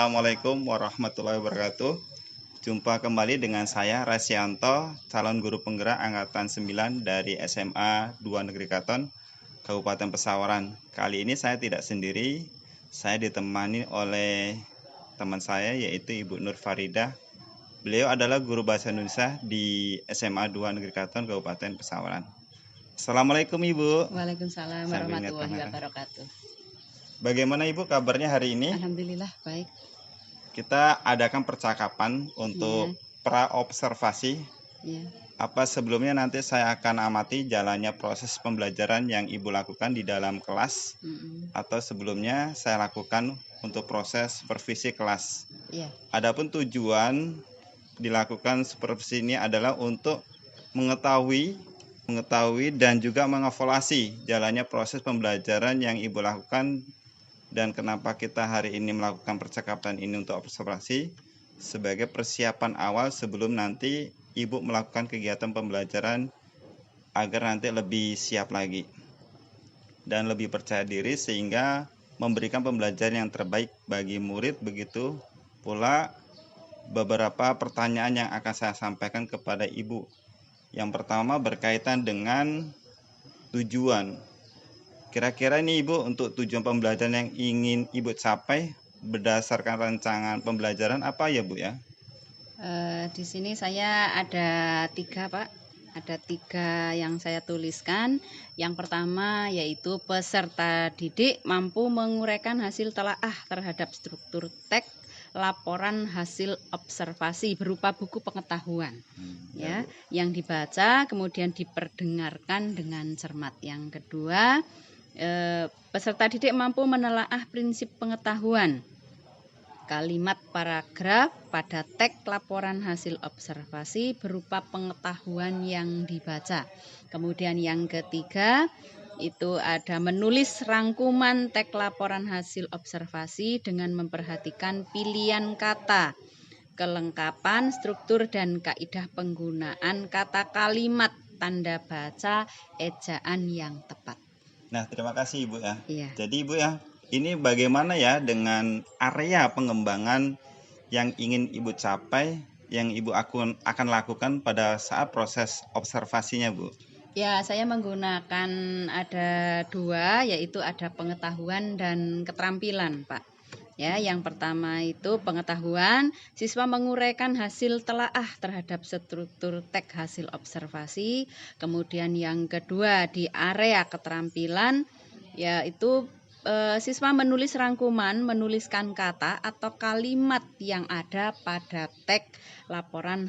Assalamualaikum warahmatullahi wabarakatuh. Jumpa kembali dengan saya Rasyanto, calon guru penggerak angkatan 9 dari SMA 2 Negeri Katon, Kabupaten Pesawaran. Kali ini saya tidak sendiri, saya ditemani oleh teman saya yaitu Ibu Nur Faridah. Beliau adalah guru bahasa Indonesia di SMA 2 Negeri Katon, Kabupaten Pesawaran. Assalamualaikum Ibu. Waalaikumsalam warahmatullahi wabarakatuh. Bagaimana Ibu kabarnya hari ini? Alhamdulillah baik. Kita adakan percakapan untuk pra-observasi. Apa sebelumnya nanti saya akan amati jalannya proses pembelajaran yang Ibu lakukan di dalam kelas. Atau sebelumnya saya lakukan untuk proses supervisi kelas. Adapun tujuan dilakukan supervisi ini adalah untuk mengetahui dan juga mengevaluasi jalannya proses pembelajaran yang Ibu lakukan. Dan kenapa kita hari ini melakukan percakapan ini untuk observasi sebagai persiapan awal sebelum nanti Ibu melakukan kegiatan pembelajaran agar nanti lebih siap lagi dan lebih percaya diri sehingga memberikan pembelajaran yang terbaik bagi murid. Begitu pula beberapa pertanyaan yang akan saya sampaikan kepada Ibu. Yang pertama berkaitan dengan tujuan. Kira-kira ini Ibu untuk tujuan pembelajaran yang ingin Ibu capai berdasarkan rancangan pembelajaran apa ya Bu ya? Di sini saya ada 3 Pak. Ada 3 yang saya tuliskan. Yang pertama yaitu peserta didik mampu menguraikan hasil telaah terhadap struktur teks laporan hasil observasi berupa buku pengetahuan yang dibaca kemudian diperdengarkan dengan cermat. Yang kedua, peserta didik mampu menelaah prinsip pengetahuan kalimat paragraf pada teks laporan hasil observasi berupa pengetahuan yang dibaca. Kemudian yang ketiga itu ada menulis rangkuman teks laporan hasil observasi dengan memperhatikan pilihan kata, kelengkapan, struktur, dan kaidah penggunaan kata kalimat, tanda baca, ejaan yang tepat. Nah, terima kasih Ibu ya. Jadi Ibu ya, ini bagaimana ya dengan area pengembangan yang ingin Ibu capai, yang Ibu akan lakukan pada saat proses observasinya Bu? Ya, saya menggunakan ada 2, yaitu ada pengetahuan dan keterampilan Pak. Ya, yang pertama itu pengetahuan, siswa menguraikan hasil telaah terhadap struktur teks hasil observasi. Kemudian yang kedua di area keterampilan yaitu siswa menulis rangkuman, menuliskan kata atau kalimat yang ada pada teks laporan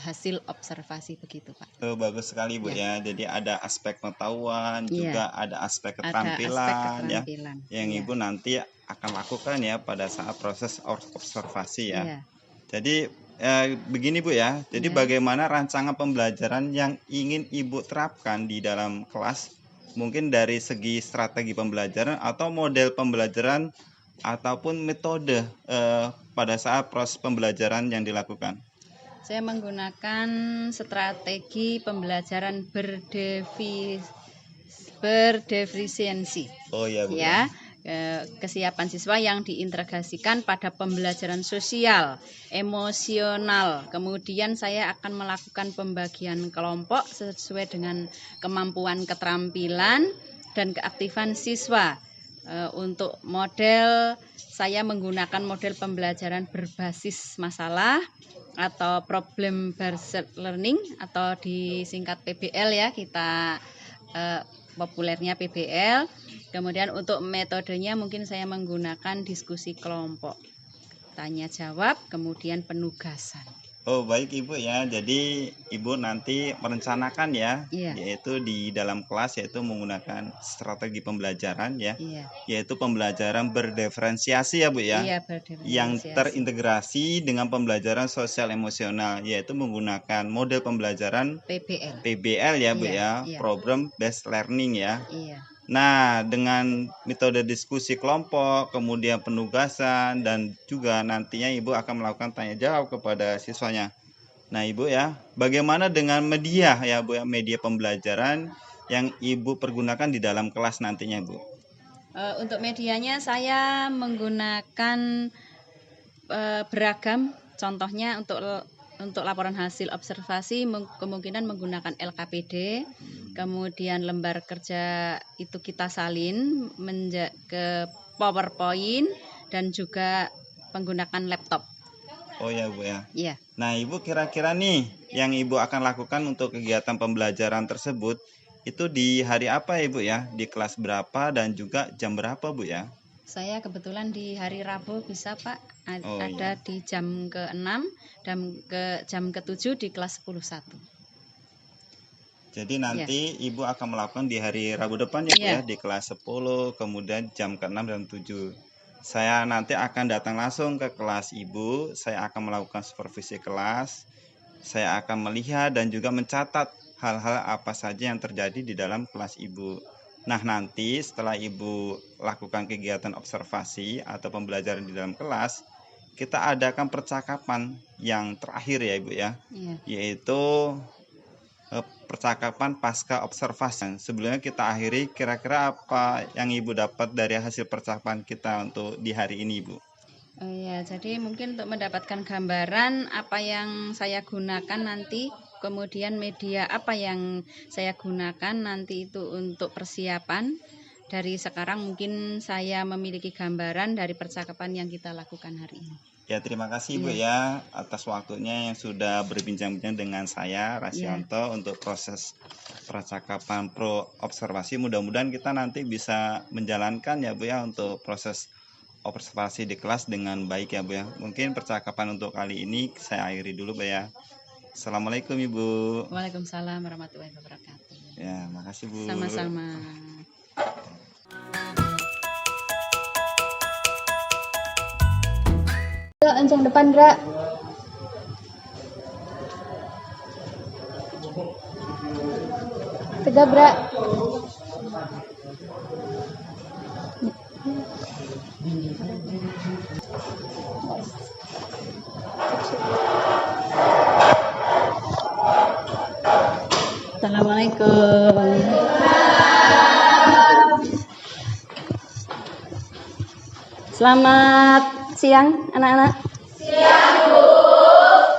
hasil observasi begitu Pak. Bagus sekali Bu ya. Jadi ada aspek pengetahuan, juga ada aspek keterampilan, ya, yang Ibu nanti akan lakukan ya pada saat proses observasi ya. Jadi begini Bu ya. Jadi bagaimana rancangan pembelajaran yang ingin Ibu terapkan di dalam kelas, mungkin dari segi strategi pembelajaran atau model pembelajaran ataupun metode pada saat proses pembelajaran yang dilakukan? Saya menggunakan strategi pembelajaran berdefisiensi. Oh ya Bu. Kesiapan siswa yang diintegrasikan pada pembelajaran sosial, emosional. Kemudian saya akan melakukan pembagian kelompok sesuai dengan kemampuan keterampilan dan keaktifan siswa. Untuk model, saya menggunakan model pembelajaran berbasis masalah atau problem based learning atau disingkat PBL ya, kita populernya PBL. Kemudian untuk metodenya mungkin saya menggunakan diskusi kelompok, tanya jawab, kemudian penugasan. Oh baik Ibu ya, jadi Ibu nanti merencanakan ya, yaitu di dalam kelas yaitu menggunakan strategi pembelajaran ya, yaitu pembelajaran berdiferensiasi ya Bu ya, yang terintegrasi dengan pembelajaran sosial emosional, yaitu menggunakan model pembelajaran PBL ya Bu ya, problem based learning ya. Nah, dengan metode diskusi kelompok, kemudian penugasan, dan juga nantinya Ibu akan melakukan tanya jawab kepada siswanya. Nah, Ibu ya, bagaimana dengan media ya Bu ya, media pembelajaran yang Ibu pergunakan di dalam kelas nantinya Bu? Untuk medianya saya menggunakan beragam. Contohnya untuk laporan hasil observasi kemungkinan menggunakan LKPD, kemudian lembar kerja itu kita salin ke PowerPoint dan juga menggunakan laptop. Oh ya Bu ya. Iya. Nah Ibu kira-kira nih yang Ibu akan lakukan untuk kegiatan pembelajaran tersebut itu di hari apa ya Bu ya? Di kelas berapa dan juga jam berapa Bu ya? Saya kebetulan di hari Rabu bisa Pak, Oh, ada iya. di jam ke-6 dan jam ke-7 di kelas 10-1. Jadi nanti Ibu akan melakukan di hari Rabu depan ya Bu ya, di kelas 10, kemudian jam ke-6 dan 7. Saya nanti akan datang langsung ke kelas Ibu, saya akan melakukan supervisi kelas, saya akan melihat dan juga mencatat hal-hal apa saja yang terjadi di dalam kelas Ibu. Nah nanti setelah Ibu lakukan kegiatan observasi atau pembelajaran di dalam kelas, kita adakan percakapan yang terakhir ya Ibu ya, yaitu percakapan pasca observasi. Sebelumnya kita akhiri, kira-kira apa yang Ibu dapat dari hasil percakapan kita untuk di hari ini Ibu? Oh ya, jadi mungkin untuk mendapatkan gambaran apa yang saya gunakan nanti, kemudian media apa yang saya gunakan nanti itu untuk persiapan. Dari sekarang mungkin saya memiliki gambaran dari percakapan yang kita lakukan hari ini. Ya, terima kasih Bu ya atas waktunya yang sudah berbincang-bincang dengan saya Rasyanto untuk proses percakapan pro observasi. Mudah-mudahan kita nanti bisa menjalankan ya Bu ya untuk proses observasi di kelas dengan baik ya Bu ya. Mungkin percakapan untuk kali ini saya akhiri dulu Bu ya. Assalamualaikum Ibu. Waalaikumsalam warahmatullahi wabarakatuh. Ya, makasih Bu. Sama-sama. Encang depan gerak. Tegak gerak. Assalamualaikum. Selamat siang anak-anak. Siang Bu.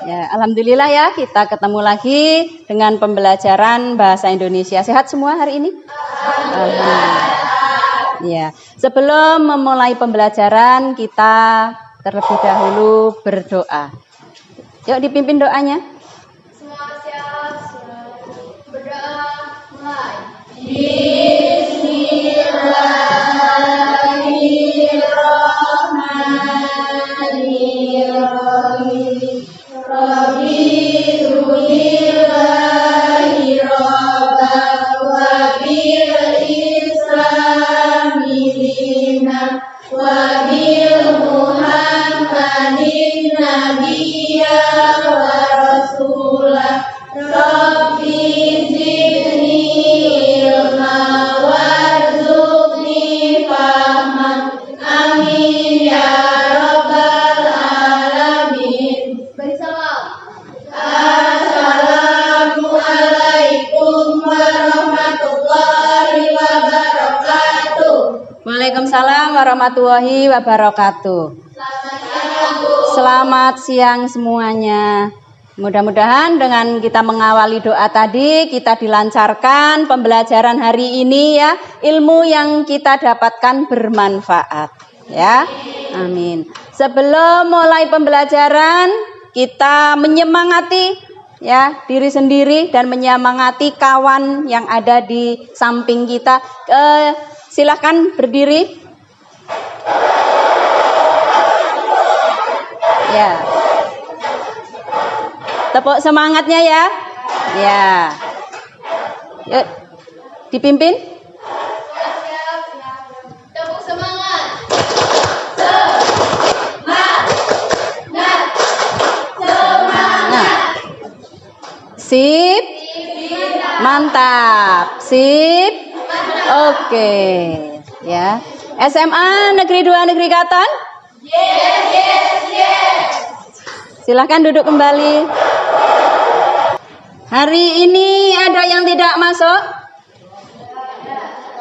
Ya, alhamdulillah ya kita ketemu lagi dengan pembelajaran bahasa Indonesia. Sehat semua hari ini? Alhamdulillah. Ya, sebelum memulai pembelajaran kita terlebih dahulu berdoa. Yuk dipimpin doanya. Semua siap. Berdoa mulai. Waalaikumsalam warahmatullahi wabarakatuh. Selamat siang semuanya. Mudah-mudahan dengan kita mengawali doa tadi, kita dilancarkan pembelajaran hari ini ya. Ilmu yang kita dapatkan bermanfaat ya. Amin. Sebelum mulai pembelajaran, kita menyemangati ya diri sendiri dan menyemangati kawan yang ada di samping kita. Silahkan berdiri. Ya. Tepuk semangatnya ya. Ya. Yuk, dipimpin. Tepuk semangat. Nah. Sip. Mantap. Sip. Oke. Ya. SMA Negeri 2 Negeri Katon? Yes. Silahkan duduk kembali. Hari ini ada yang tidak masuk?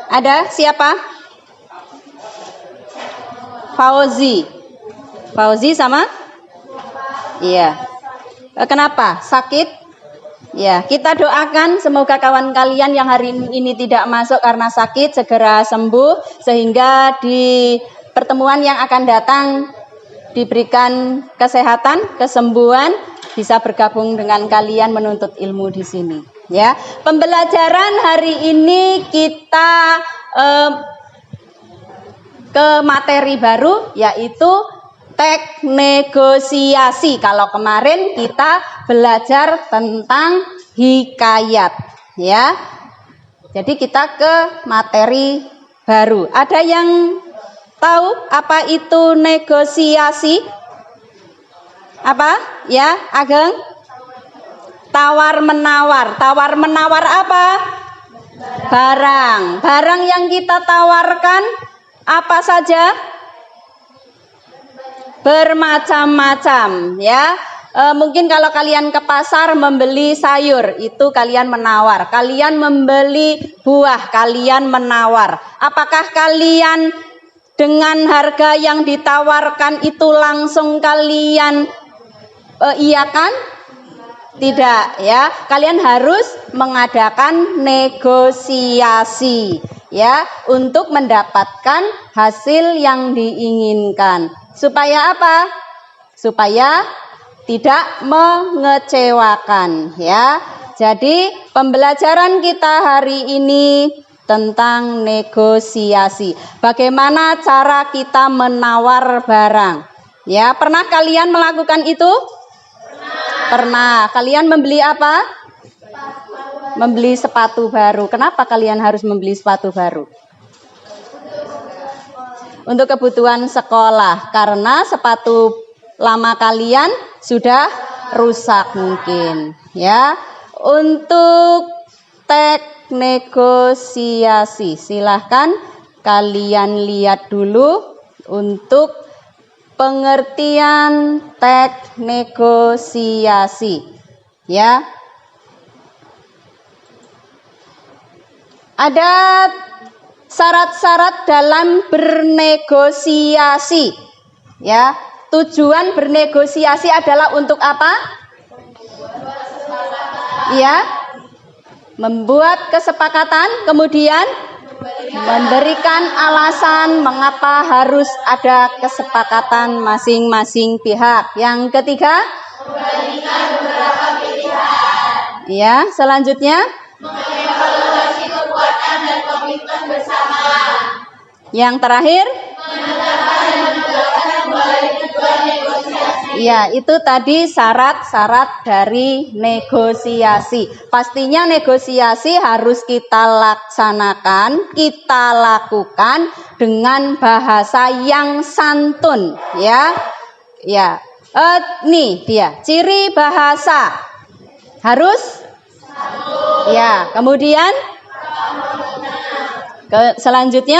Ada? Siapa? Fauzi. Fauzi sama? Iya. Kenapa? Sakit? Ya, kita doakan semoga kawan kalian yang hari ini tidak masuk karena sakit segera sembuh sehingga di pertemuan yang akan datang diberikan kesehatan, kesembuhan, bisa bergabung dengan kalian menuntut ilmu di sini. Ya, pembelajaran hari ini kita ke materi baru yaitu teks negosiasi. Kalau kemarin kita belajar tentang hikayat, ya. Jadi kita ke materi baru. Ada yang tahu apa itu negosiasi? Apa? Ya, Ageng? Tawar menawar. Tawar menawar apa? Barang. Barang yang kita tawarkan apa saja? Bermacam-macam, ya. Mungkin kalau kalian ke pasar membeli sayur, itu kalian menawar. Kalian membeli buah, kalian menawar. Apakah kalian dengan harga yang ditawarkan itu langsung kalian iyakan? Tidak, ya. Kalian harus mengadakan negosiasi, ya, untuk mendapatkan hasil yang diinginkan. Supaya apa? Supaya tidak mengecewakan, ya. Jadi pembelajaran kita hari ini tentang negosiasi. Bagaimana cara kita menawar barang? Ya, pernah kalian melakukan itu? Pernah. Kalian membeli apa? Membeli sepatu baru. Kenapa kalian harus membeli sepatu baru? Untuk kebutuhan sekolah, karena sepatu lama kalian sudah rusak mungkin, ya. Untuk teks negosiasi, silahkan kalian lihat dulu untuk pengertian teks negosiasi, ya. Ada syarat-syarat dalam bernegosiasi, ya. Tujuan bernegosiasi adalah untuk apa? Ya, membuat kesepakatan, kemudian memberikan alasan mengapa harus ada kesepakatan masing-masing pihak. Yang ketiga, memberikan beberapa pilihan. Ya, selanjutnya mengevaluasi kekuatan dan komitmen bersama. Yang terakhir, menetapkan dan menegakkan kembali tujuan negosiasi. Ya, itu tadi syarat-syarat dari negosiasi. Pastinya negosiasi harus kita laksanakan, kita lakukan dengan bahasa yang santun, ya. Ya, nih dia ciri bahasa harus. Ya, kemudian selanjutnya,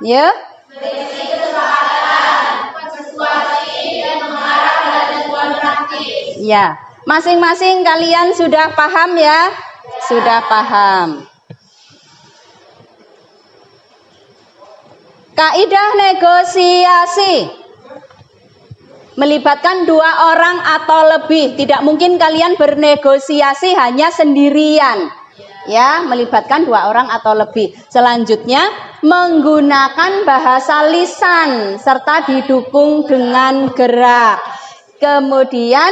ya, ya, masing-masing kalian sudah paham, ya? Sudah paham. Kaidah negosiasi melibatkan dua orang atau lebih. Tidak mungkin kalian bernegosiasi hanya sendirian. Ya, melibatkan dua orang atau lebih. Selanjutnya, menggunakan bahasa lisan serta didukung dengan gerak. Kemudian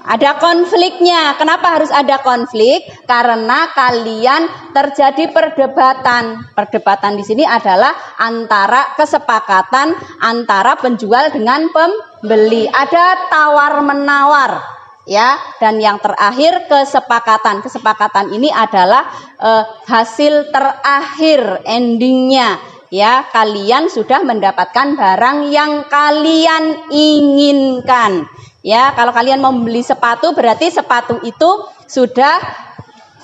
ada konfliknya. Kenapa harus ada konflik? Karena kalian terjadi perdebatan. Perdebatan di sini adalah antara kesepakatan antara penjual dengan pembeli. Ada tawar-menawar, ya. Dan yang terakhir kesepakatan. Kesepakatan ini adalah hasil terakhir, endingnya. Ya, kalian sudah mendapatkan barang yang kalian inginkan. Ya, kalau kalian mau membeli sepatu, berarti sepatu itu sudah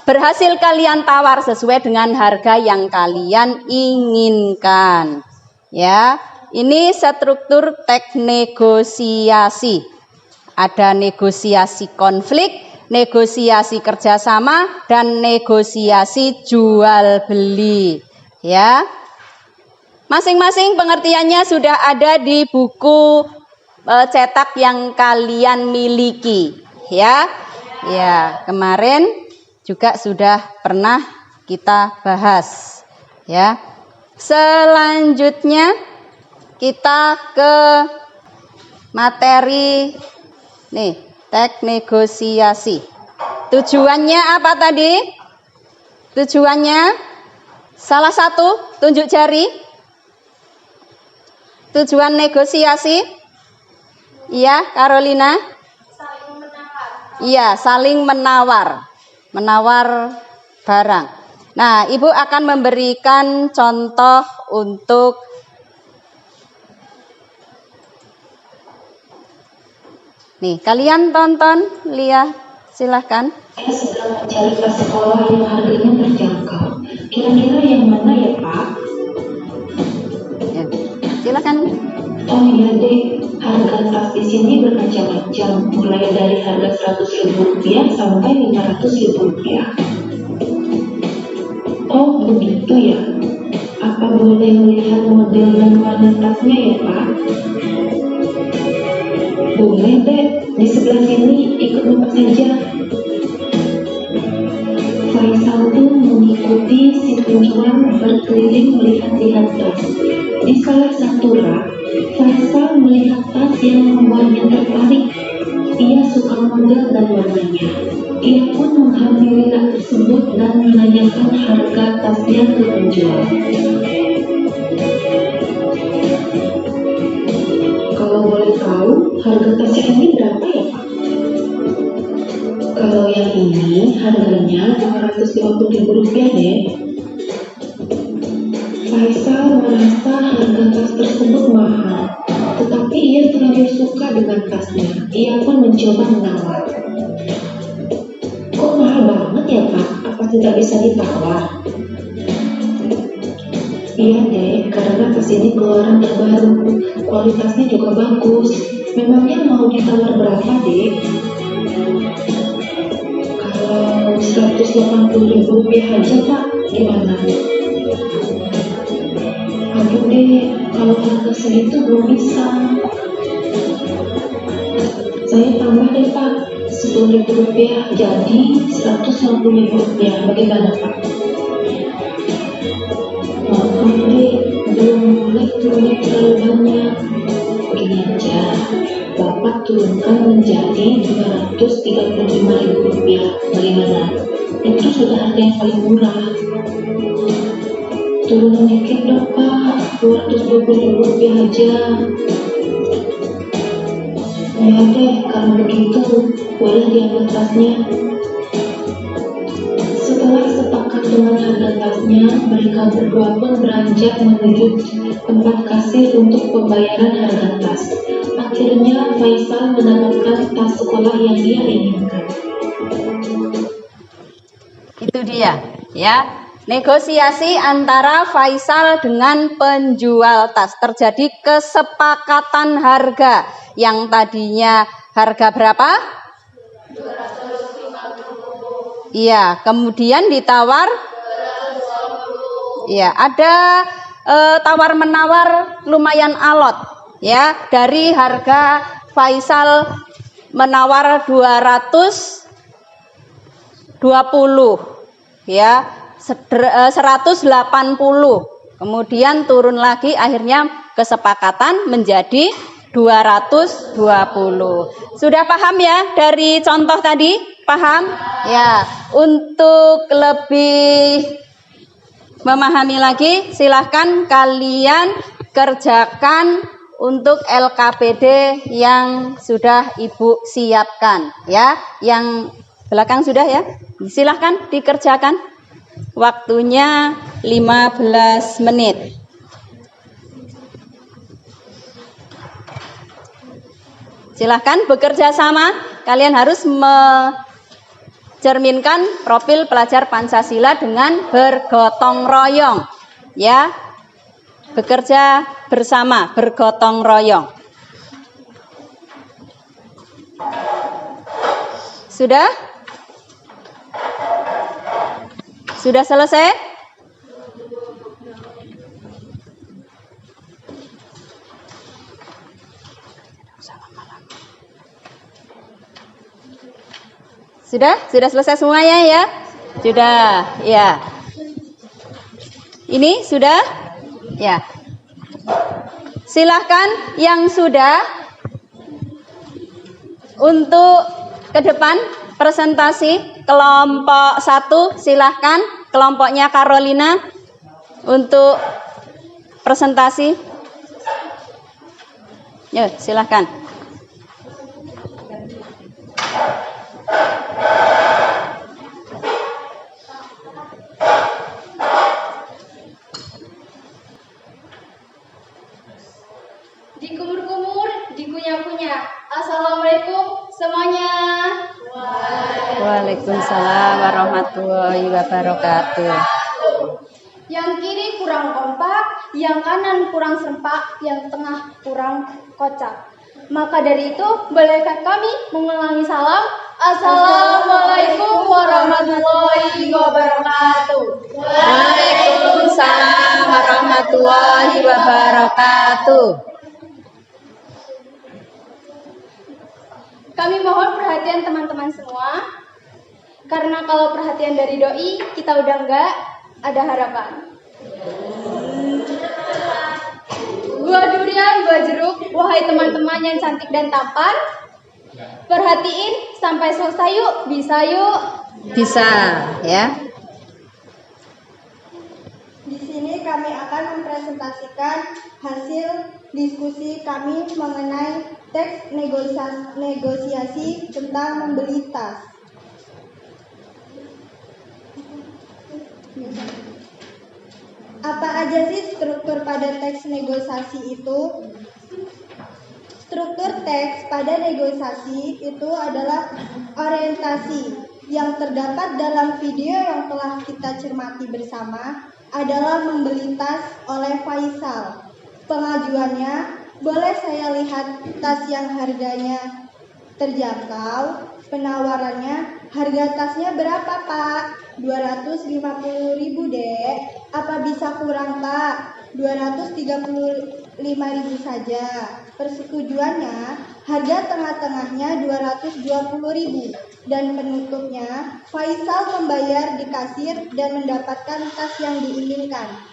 berhasil kalian tawar sesuai dengan harga yang kalian inginkan. Ya, ini struktur teks negosiasi. Ada negosiasi konflik, negosiasi kerjasama, dan negosiasi jual beli. Ya, Masing-masing pengertiannya sudah ada di buku cetak yang kalian miliki, ya. Ya, kemarin juga sudah pernah kita bahas, ya. Selanjutnya kita ke materi nih, teks negosiasi. Tujuannya apa tadi? Tujuannya salah satu, tunjuk jari. Tujuan negosiasi? Iya, Carolina? Saling menawar. Iya, saling menawar. Menawar barang. Nah, Ibu akan memberikan contoh untuk nih, kalian tonton, lihat, silahkan. Saya sedang mencari tas sekolah yang harganya terjangkau. Kira-kira yang mana ya, Pak? Ya, silahkan. Oh iya deh, harga tas di sini bermacam-macam, mulai dari harga Rp100.000 sampai Rp500.000. Oh begitu ya. Apa boleh melihat model dan warna tasnya ya, Pak? Boleh deh, di sebelah sini ikut Bapak saja. Faisal pun mengikuti si penjual berkeliling melihat-lihat tas. Di salah satu rak, Faisal melihat tas yang membuatnya tertarik. Ia suka model dan warnanya. Ia pun menghampiri rak tersebut dan menanyakan harga tasnya ke penjual. Kalau boleh tahu, harga tasnya ini berapa ya, Pak? Kalau yang ini harganya Rp250.000 deh. Faisal merasa harga tas tersebut mahal, tetapi ia terlalu suka dengan tasnya. Ia pun mencoba menawar. Kok mahal banget ya, Pak? Apa tidak bisa ditawar? Iya deh, karena tas ini keluaran terbaru. Kualitasnya juga bagus. Memangnya mau ditawar berapa, Dek? Kalau Rp180.000 aja, Pak, gimana? Aduh deh, kalau harga segitu belum bisa. Saya tambah deh, Pak, Rp10.000 jadi Rp150.000. Bagaimana, Pak? Maaf deh, belum boleh turunnya terlalu banyak. Begini aja, Bapak turunkan menjadi Rp235.000. Bagaimana? Itu sudah harga yang paling murah. Turun dikit dong, Pak, Rp220.000 aja. Ya deh, kalau begitu boleh diambil tasnya. Setelah sepakat dengan harga tasnya, mereka berdua pun beranjak menuju tempat kasir untuk pembayaran harga tas. Akhirnya Faisal mendapatkan tas sekolah yang dia inginkan. Itu dia, ya. Negosiasi antara Faisal dengan penjual tas. Terjadi kesepakatan harga. Yang tadinya harga berapa? Iya, kemudian ditawar. Iya, ada tawar-menawar lumayan alot, ya. Dari harga Faisal menawar 220, ya, 180. Kemudian turun lagi, akhirnya kesepakatan menjadi 220. Sudah paham ya dari contoh tadi? Paham? Ya, untuk lebih memahami lagi, silahkan kalian kerjakan untuk LKPD yang sudah Ibu siapkan, ya. Yang belakang sudah ya. Silahkan dikerjakan. Waktunya 15 menit. Silahkan bekerja sama. Kalian harus mencerminkan profil pelajar Pancasila dengan bergotong royong, ya. Bekerja bersama, bergotong royong. Sudah? Sudah selesai? Sudah? Sudah selesai semuanya ya? Sudah, ya. Ini sudah? Ya. Silahkan yang sudah untuk ke depan presentasi kelompok 1, silahkan kelompoknya Carolina untuk presentasi. Yuk, silahkan. Dikumur-kumur, dikunyah-kunyah. Assalamualaikum semuanya. Waalaikumsalam warahmatullahi wabarakatuh. Yang kiri kurang kompak, yang kanan kurang serempak, yang tengah kurang kocak. Maka dari itu, bolehkah kami mengulangi salam? Assalamualaikum warahmatullahi wabarakatuh. Waalaikumsalam warahmatullahi wabarakatuh. Kami mohon perhatian teman-teman semua. Karena kalau perhatian dari doi, kita udah enggak ada harapan. Buah durian, buah jeruk, wahai teman-teman yang cantik dan tampan. Perhatiin sampai selesai yuk, bisa yuk. Bisa, ya. Di sini kami akan mempresentasikan hasil diskusi kami mengenai teks negosiasi tentang membeli tas. Apa aja sih struktur pada teks negosiasi itu? Struktur teks pada negosiasi itu adalah orientasi yang terdapat dalam video yang telah kita cermati bersama adalah membeli tas oleh Faisal. Pengajuannya, boleh saya lihat tas yang harganya terjangkau? Penawarannya, harga tasnya berapa Pak? 250.000 Dek. Apa bisa kurang Pak? 235.000 saja. Persetujuannya, harga tengah-tengahnya 220.000 dan penutupnya Faisal membayar di kasir dan mendapatkan tas yang diinginkan.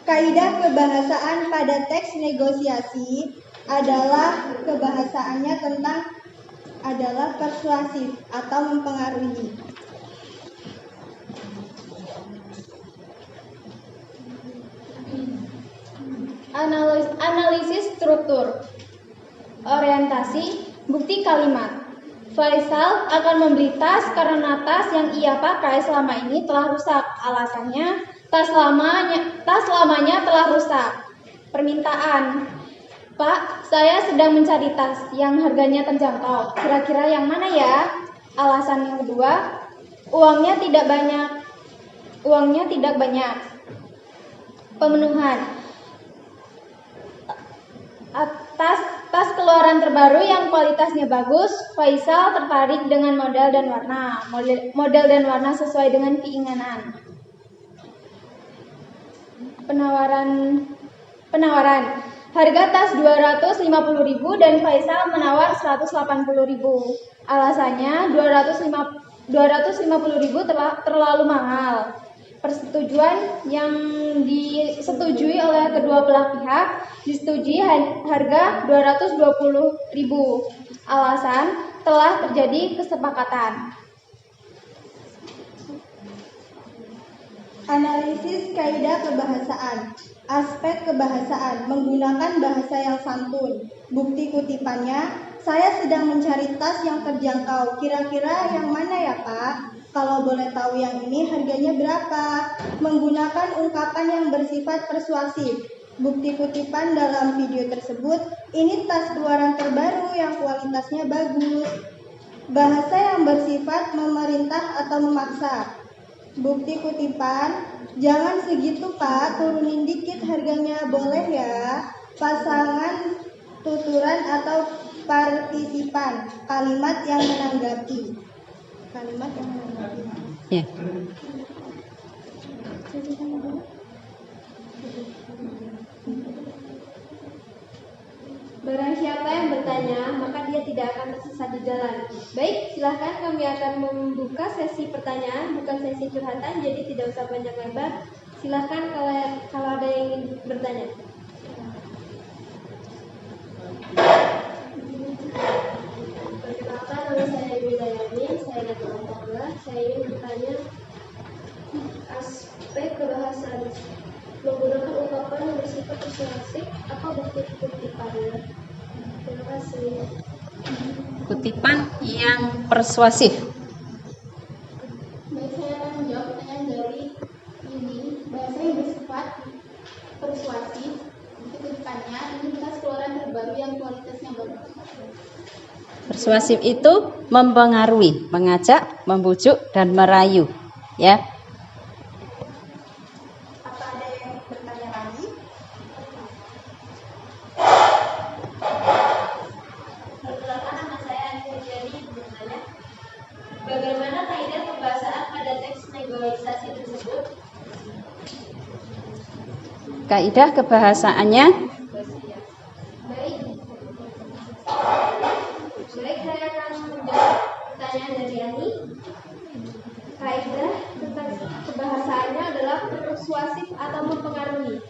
Kaidah kebahasaan pada teks negosiasi adalah kebahasaannya adalah persuasif atau mempengaruhi. Analisis struktur, orientasi, bukti kalimat. Faisal akan membeli tas karena tas yang ia pakai selama ini telah rusak. Alasannya, tas lamanya telah rusak. Permintaan, Pak, saya sedang mencari tas yang harganya terjangkau. Kira-kira yang mana ya? Alasan yang kedua, uangnya tidak banyak. Pemenuhan, tas keluaran terbaru yang kualitasnya bagus. Faisal tertarik dengan model dan warna sesuai dengan keinginan. Penawaran, harga tas 250.000 dan Faisal menawar 180.000. Alasannya 250.000 terlalu mahal. Persetujuan yang disetujui oleh kedua belah pihak, disetujui harga 220.000. Alasan, telah terjadi kesepakatan. Analisis kaidah kebahasaan. Aspek kebahasaan, menggunakan bahasa yang santun. Bukti kutipannya, saya sedang mencari tas yang terjangkau. Kira-kira yang mana ya Pak? Kalau boleh tahu yang ini harganya berapa? Menggunakan ungkapan yang bersifat persuasif. Bukti kutipan dalam video tersebut, ini tas keluaran terbaru yang kualitasnya bagus. Bahasa yang bersifat memerintah atau memaksa. Bukti kutipan, jangan segitu Pak, turunin dikit harganya, boleh ya? Pasangan, tuturan atau partisipan, kalimat yang menanggapi. Ya. yang bertanya, maka dia tidak akan tersesat di jalan. Baik, silahkan kami akan membuka sesi pertanyaan, bukan sesi curhatan, jadi tidak usah banyak lebar. Silahkan kalau ada yang ingin bertanya. Perkenalkan, nama saya Ibu Dayani, saya dari Kelas. Saya ingin bertanya aspek kebahasaan. Menggunakan ungkapan yang bersifat persuasif atau bukti kutipannya. Terima kasih. Kutipan yang persuasif. Baik, saya akan menjawab pertanyaan dari ini. Bahasa yang bersifat persuasif, bukti kutipannya, ini bekas keluaran terbaru yang kualitasnya bagus. Persuasif itu mempengaruhi, mengajak, membujuk, dan merayu. Ya. Apa ada yang bertanya lagi? Perkenalkan, nama saya Andi Jadi bertanya, bagaimana kaidah pembahasaan pada teks negosiasi tersebut? Kaidah kebahasaannya Baik. Baik, saya akan menjawab pertanyaan dari Yani. Kaidah tentang kebahasaannya adalah persuasif atau mempengaruhi.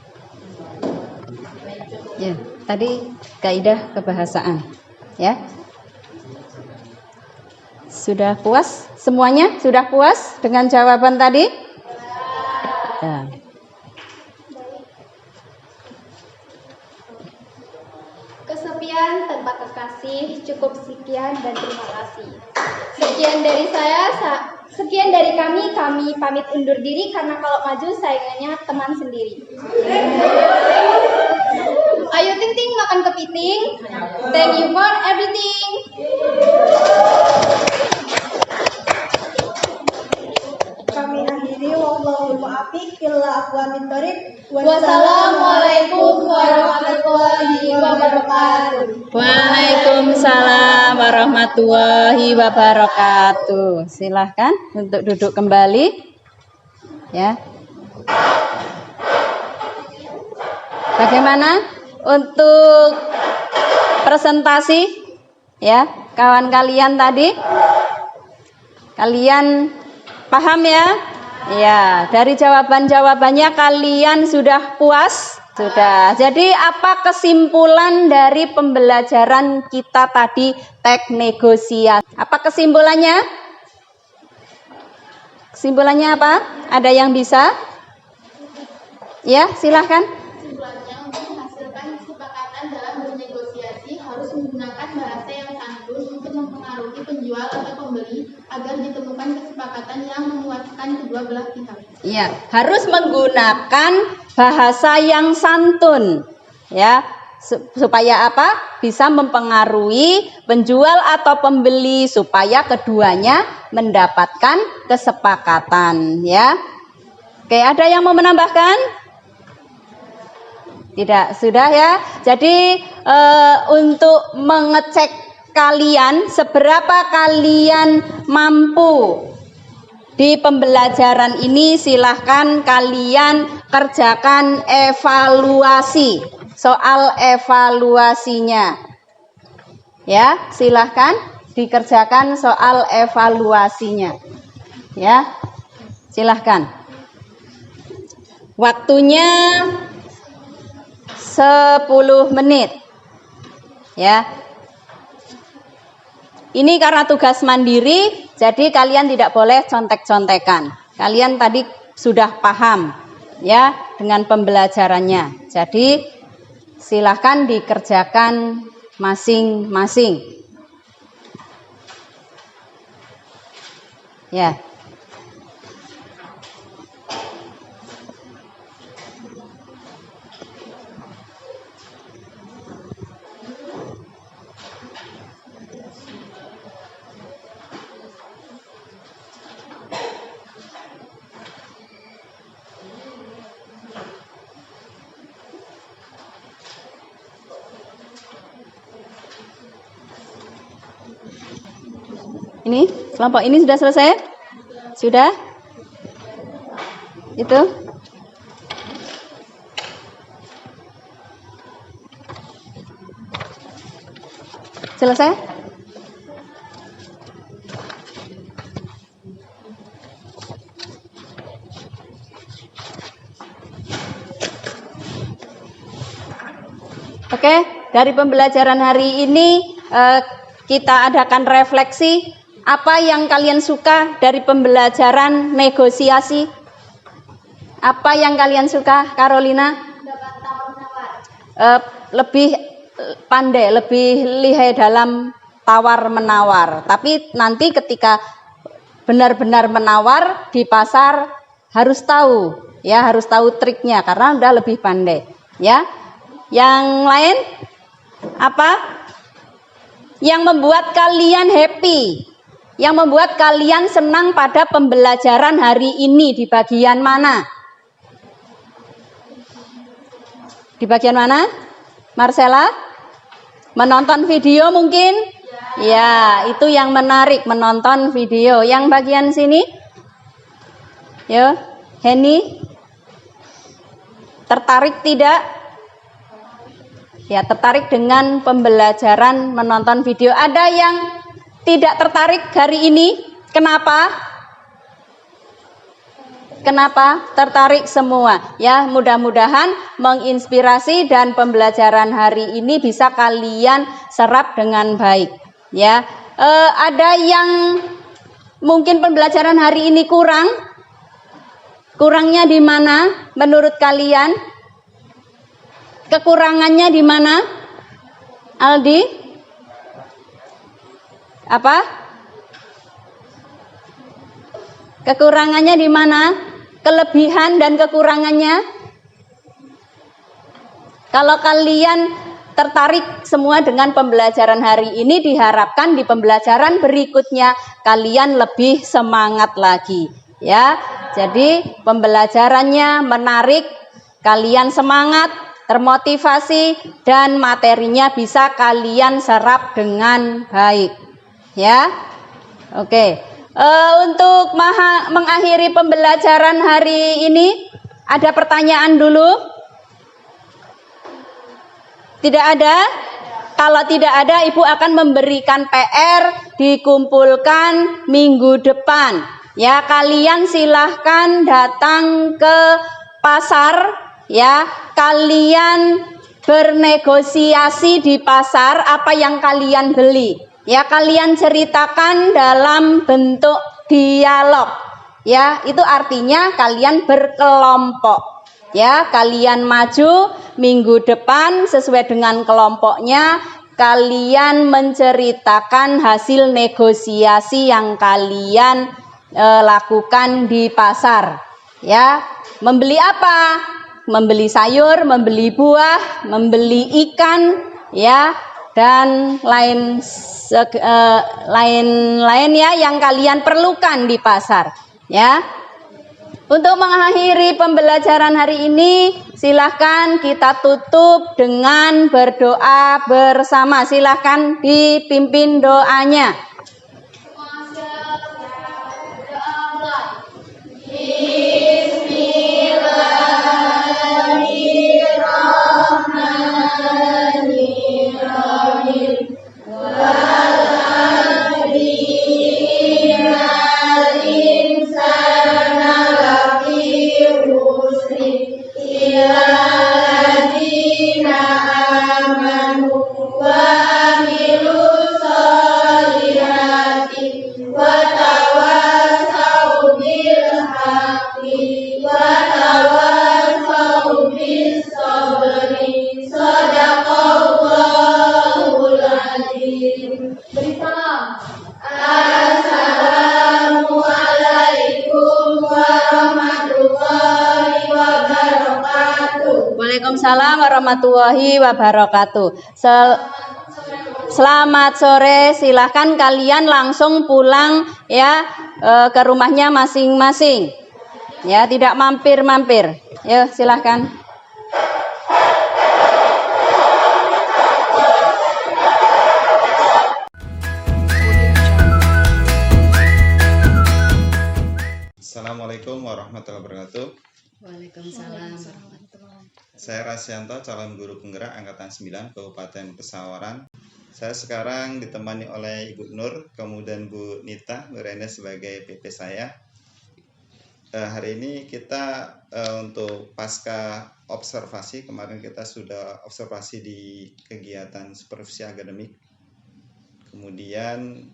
ya, tadi kaidah kebahasaan. Ya. Sudah puas? Semuanya sudah puas dengan jawaban tadi? Ya. Kesepian tanpa kekasih, cukup sekian dan terima kasih. Sekian dari saya, sekian dari kami pamit undur diri karena kalau maju saingannya teman sendiri. Ayo Ting Ting makan kepiting. Thank you for everything. Kami akhiri wallahul muwaffiq ila aqwamit thoriq. Wassalamualaikum warahmatullahi wabarakatuh. Waalaikumsalam warahmatullahi wabarakatuh. Silahkan untuk duduk kembali. Ya. Bagaimana untuk presentasi? Ya, kawan kalian tadi? Kalian paham ya? Ya, dari jawaban-jawabannya kalian sudah puas? Sudah. Jadi apa kesimpulan dari pembelajaran kita tadi teks negosiasi? Apa kesimpulannya? Kesimpulannya apa? Ada yang bisa? Ya, silahkan. Kesimpulannya, untuk menghasilkan kesepakatan dalam bernegosiasi harus menggunakan bahasa yang santun untuk mempengaruhi penjual atau pembeli agar ditemukan kesepakatan yang memuaskan kedua belah pihak. Ya, harus menggunakan bahasa yang santun. Ya, supaya apa? Bisa mempengaruhi penjual atau pembeli supaya keduanya mendapatkan kesepakatan, ya. Oke, ada yang mau menambahkan? Tidak, sudah ya. Jadi untuk mengecek kalian seberapa kalian mampu di pembelajaran ini, silahkan kalian kerjakan evaluasi, soal evaluasinya. Ya, silahkan dikerjakan soal evaluasinya. Ya, silahkan. Waktunya 10 menit. Ya. Ini karena tugas mandiri, jadi kalian tidak boleh contek-contekan. Kalian tadi sudah paham ya dengan pembelajarannya. Jadi silahkan dikerjakan masing-masing. Ya. Ini kelompok ini sudah selesai? Sudah? Itu? Selesai? Oke, dari pembelajaran hari ini kita adakan refleksi. Apa yang kalian suka dari pembelajaran negosiasi? Apa yang kalian suka, Carolina? Lebih pandai, lebih lihai dalam tawar-menawar. Tapi nanti ketika benar-benar menawar di pasar harus tahu, ya, harus tahu triknya karena udah lebih pandai, ya. Yang lain apa? Yang membuat kalian happy, yang membuat kalian senang pada pembelajaran hari ini di bagian mana? Di bagian mana? Marcella? Menonton video mungkin? Ya, itu yang menarik, menonton video. Yang bagian sini? Yo, Henny? Tertarik tidak? Ya, tertarik dengan pembelajaran menonton video. Ada yang tidak tertarik hari ini? Kenapa? Kenapa? Tertarik semua. Ya, mudah-mudahan menginspirasi dan pembelajaran hari ini bisa kalian serap dengan baik. Ya, ada yang mungkin pembelajaran hari ini kurang? Kurangnya di mana menurut kalian? Kekurangannya di mana? Aldi? Apa? Kekurangannya di mana? Kelebihan dan kekurangannya? Kalau kalian tertarik semua dengan pembelajaran hari ini, diharapkan di pembelajaran berikutnya kalian lebih semangat lagi, ya. Jadi pembelajarannya menarik, kalian semangat, termotivasi, dan materinya bisa kalian serap dengan baik, ya. Oke. Untuk mengakhiri pembelajaran hari ini, ada pertanyaan dulu? Tidak ada? Kalau tidak ada, Ibu akan memberikan PR dikumpulkan minggu depan. Ya, kalian silahkan datang ke pasar, ya. Kalian bernegosiasi di pasar apa yang kalian beli. Ya, kalian ceritakan dalam bentuk dialog. Ya, itu artinya kalian berkelompok. Ya, kalian maju minggu depan sesuai dengan kelompoknya. Kalian menceritakan hasil negosiasi yang kalian lakukan di pasar. Ya, membeli apa? Membeli sayur, membeli buah, membeli ikan, ya, dan lain ya yang kalian perlukan di pasar, ya. Untuk mengakhiri pembelajaran hari ini, silahkan kita tutup dengan berdoa bersama. Silahkan dipimpin doanya. Waalaikumsalam warahmatullahi wabarakatuh. Selamat sore, silahkan kalian langsung pulang ya ke rumahnya masing-masing. Ya, tidak mampir-mampir. Ya, silahkan. Assalamualaikum warahmatullahi wabarakatuh. Waalaikumsalam. Saya Rasyanto, calon guru penggerak Angkatan 9 Kabupaten Pesawaran. Saya sekarang ditemani oleh Ibu Nur, kemudian Bu Nita, Bu Rene sebagai PP saya. Hari ini kita untuk pasca observasi, kemarin kita sudah observasi di kegiatan supervisi akademik. Kemudian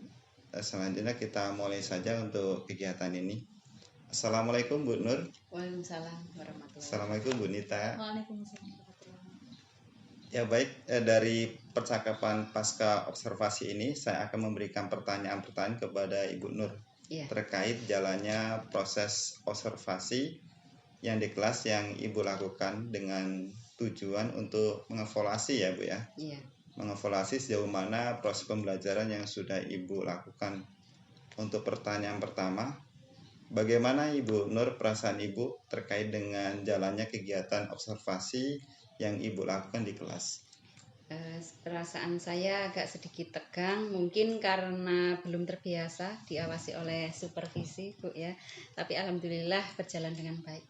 selanjutnya kita mulai saja untuk kegiatan ini. Assalamualaikum Bu Nur. Waalaikumsalam warahmatullahi. Assalamualaikum Bu Nita. Waalaikumsalam. Ya baik, dari percakapan pasca observasi ini saya akan memberikan pertanyaan-pertanyaan kepada Ibu Nur terkait jalannya proses observasi yang di kelas yang Ibu lakukan dengan tujuan untuk mengevaluasi ya Bu ya. Iya. Mengevaluasi sejauh mana proses pembelajaran yang sudah Ibu lakukan. Untuk pertanyaan pertama, bagaimana Ibu Nur perasaan Ibu terkait dengan jalannya kegiatan observasi yang Ibu lakukan di kelas? Perasaan saya agak sedikit tegang, mungkin karena belum terbiasa diawasi oleh supervisi Bu ya. Tapi alhamdulillah berjalan dengan baik.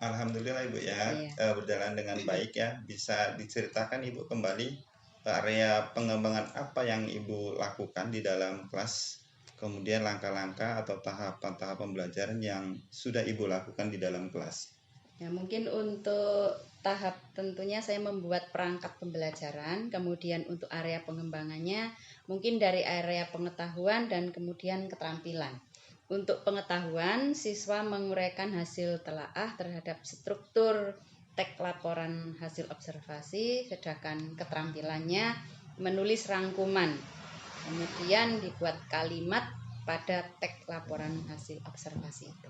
Alhamdulillah Ibu ya, berjalan dengan baik ya. Bisa diceritakan Ibu kembali area pengembangan apa yang Ibu lakukan di dalam kelas, kemudian langkah-langkah atau tahapan-tahapan pembelajaran yang sudah Ibu lakukan di dalam kelas. Ya, mungkin untuk tahap tentunya saya membuat perangkat pembelajaran, kemudian untuk area pengembangannya mungkin dari area pengetahuan dan kemudian keterampilan. Untuk pengetahuan, siswa menguraikan hasil telaah terhadap struktur teks laporan hasil observasi, sedangkan keterampilannya menulis rangkuman. Kemudian dibuat kalimat pada teks laporan hasil observasi itu.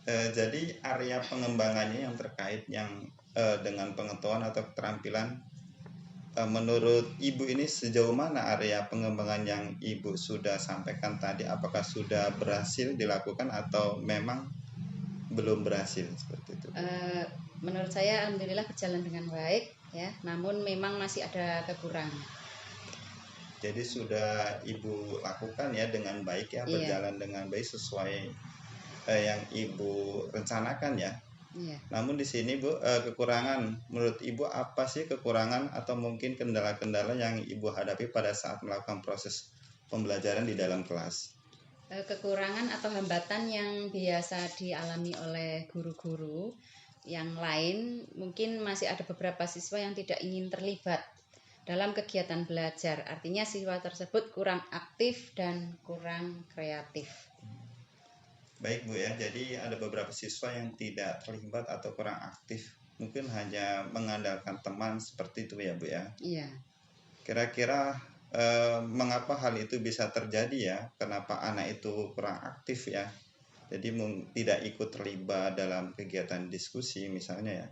Jadi area pengembangannya yang terkait yang dengan pengetahuan atau keterampilan, menurut Ibu ini sejauh mana area pengembangan yang Ibu sudah sampaikan tadi? Apakah sudah berhasil dilakukan atau memang belum berhasil seperti itu? Menurut saya alhamdulillah berjalan dengan baik ya, namun memang masih ada kekurangan. Jadi sudah Ibu lakukan ya dengan baik ya, berjalan dengan baik sesuai yang Ibu rencanakan ya. Iya. Namun di sini Bu, kekurangan menurut Ibu apa sih kekurangan atau mungkin kendala-kendala yang Ibu hadapi pada saat melakukan proses pembelajaran di dalam kelas? Kekurangan atau hambatan yang biasa dialami oleh guru-guru yang lain, mungkin masih ada beberapa siswa yang tidak ingin terlibat dalam kegiatan belajar. Artinya siswa tersebut kurang aktif dan kurang kreatif. Baik Bu ya, jadi ada beberapa siswa yang tidak terlibat atau kurang aktif, mungkin hanya mengandalkan teman seperti itu ya Bu ya. Iya. Kira-kira mengapa hal itu bisa terjadi ya? Kenapa anak itu kurang aktif ya? Jadi tidak ikut terlibat dalam kegiatan diskusi misalnya ya.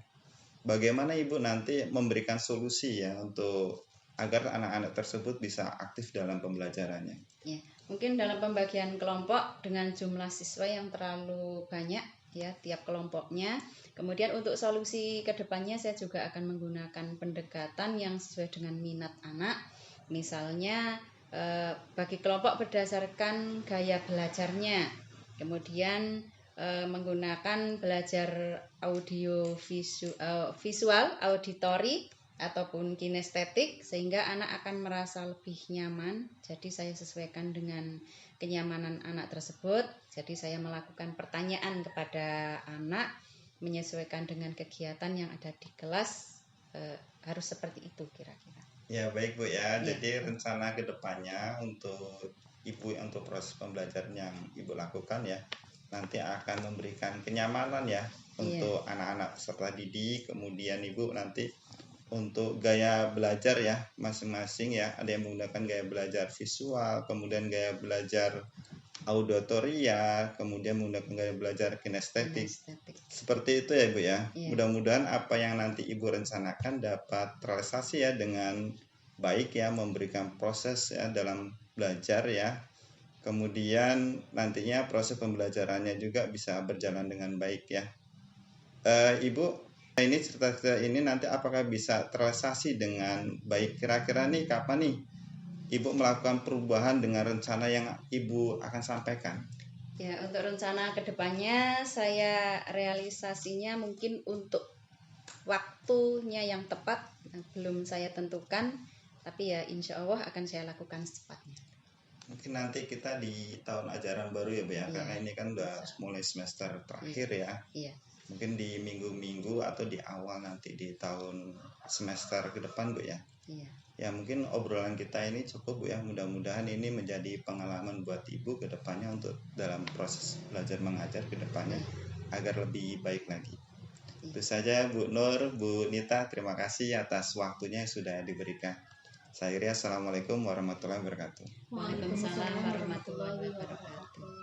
Bagaimana Ibu nanti memberikan solusi ya untuk agar anak-anak tersebut bisa aktif dalam pembelajarannya? Ya. Mungkin dalam pembagian kelompok dengan jumlah siswa yang terlalu banyak ya tiap kelompoknya. Kemudian untuk solusi kedepannya saya juga akan menggunakan pendekatan yang sesuai dengan minat anak. Misalnya bagi kelompok berdasarkan gaya belajarnya. Kemudian menggunakan belajar audio visual, auditori ataupun kinestetik sehingga anak akan merasa lebih nyaman. Jadi saya sesuaikan dengan kenyamanan anak tersebut. Jadi saya melakukan pertanyaan kepada anak menyesuaikan dengan kegiatan yang ada di kelas, harus seperti itu kira-kira. Ya baik Bu ya. Jadi rencana kedepannya untuk Ibu untuk proses pembelajaran yang Ibu lakukan ya nanti akan memberikan kenyamanan ya untuk anak-anak peserta didik. Kemudian Ibu nanti untuk gaya belajar ya masing-masing ya, ada yang menggunakan gaya belajar visual, kemudian gaya belajar auditory ya, kemudian menggunakan gaya belajar kinestetik. Seperti itu ya Bu ya. Mudah-mudahan apa yang nanti Ibu rencanakan dapat terrealisasi ya dengan baik ya, memberikan proses ya dalam belajar ya. Kemudian nantinya proses pembelajarannya juga bisa berjalan dengan baik ya. Ibu, ini cerita-cerita ini nanti apakah bisa terrealisasi dengan baik? Kira-kira nih kapan nih Ibu melakukan perubahan dengan rencana yang Ibu akan sampaikan? Ya, untuk rencana kedepannya saya realisasinya mungkin untuk waktunya yang tepat belum saya tentukan. Tapi ya insya Allah akan saya lakukan secepatnya. Mungkin nanti kita di tahun ajaran baru ya Bu ya, karena ini kan udah mulai semester terakhir ya. Iya. Mungkin di minggu-minggu atau di awal nanti di tahun semester ke depan Bu ya. Iya. Ya mungkin obrolan kita ini cukup Bu ya, mudah-mudahan ini menjadi pengalaman buat Ibu ke depannya untuk dalam proses belajar mengajar ke depannya agar lebih baik lagi. Itu saja Bu Nur, Bu Nita, terima kasih atas waktunya yang sudah diberikan. Saya Ria, assalamualaikum warahmatullahi wabarakatuh. Waalaikumsalam warahmatullahi wabarakatuh.